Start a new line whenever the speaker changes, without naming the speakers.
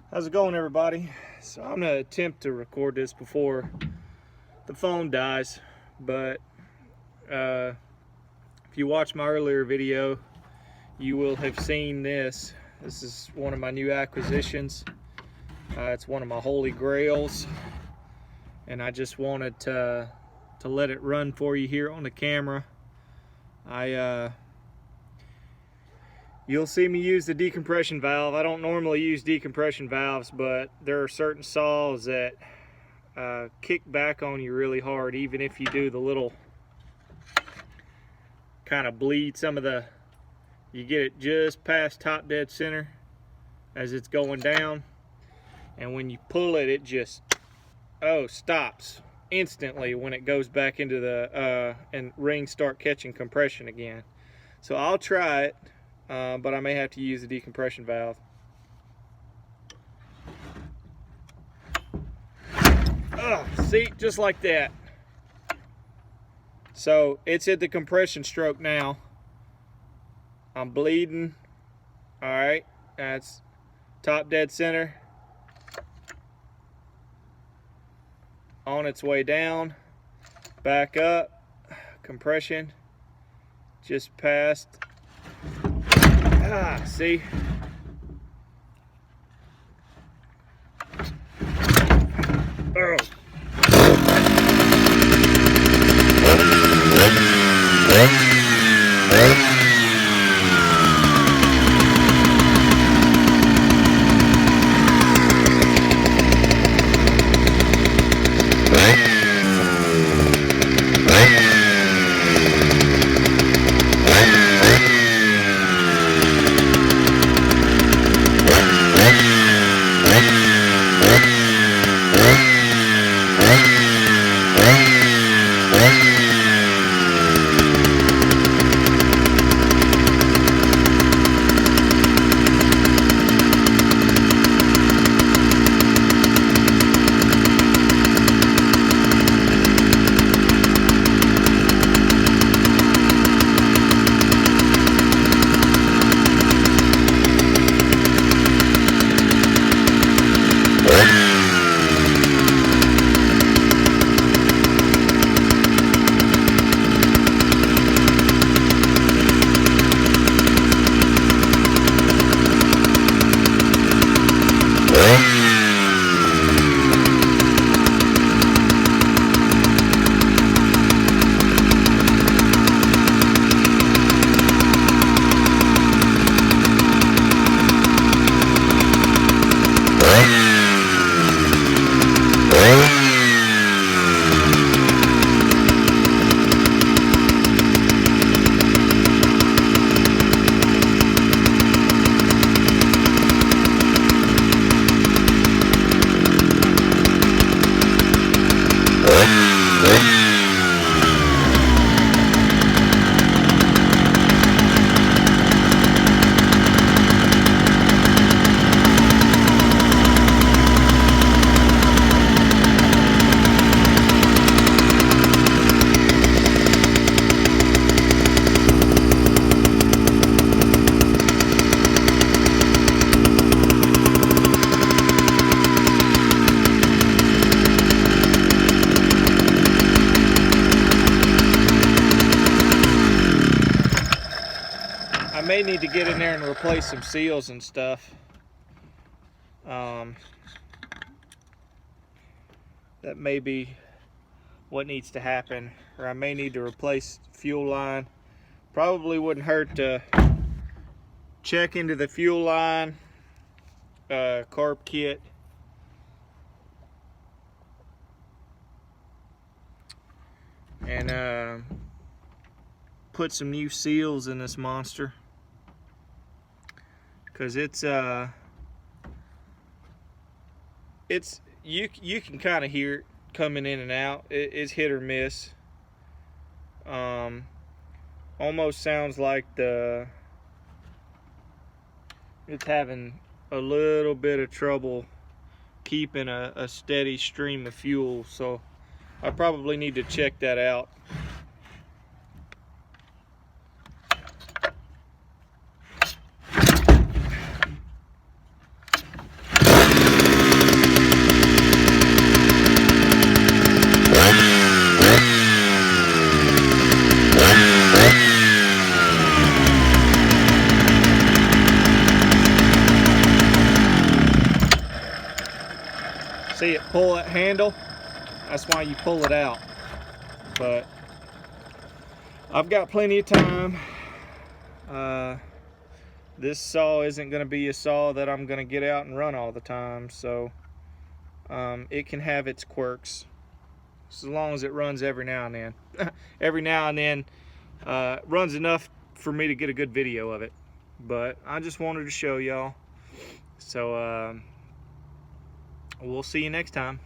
How's it going, everybody? So I'm gonna attempt to record this before the phone dies, but if you watch my earlier video, you will have seen this. This is one of my new acquisitions. It's one of my holy grails, and I just wanted to let it run for you here on the camera. You'll see me use the decompression valve. I don't normally use decompression valves, but there are certain saws that kick back on you really hard, even if you do the little kind of bleed some of you get it just past top dead center as it's going down, and when you pull it, it just stops instantly when it goes back into the and rings start catching compression again. So I'll try it, but I may have to use the decompression valve. See, just like that. So it's at the compression stroke now. I'm bleeding. All right, that's top dead center. On its way down, back up, compression, just past. See? Oh. I may need to get in there and replace some seals and stuff. That may be what needs to happen, or I may need to replace fuel line. Probably wouldn't hurt to check into the fuel line, carb kit, and put some new seals in this monster, because it's you can kind of hear it coming in and out. It's hit or miss. Almost sounds like it's having a little bit of trouble keeping a steady stream of fuel, so I probably need to check that out. it pull that handle, that's why you pull it out. But I've got plenty of time. This saw isn't going to be a saw that I'm going to get out and run all the time, so it can have its quirks, as long as it runs every now and then. Every now and then runs enough for me to get a good video of it. But I just wanted to show y'all. So we'll see you next time.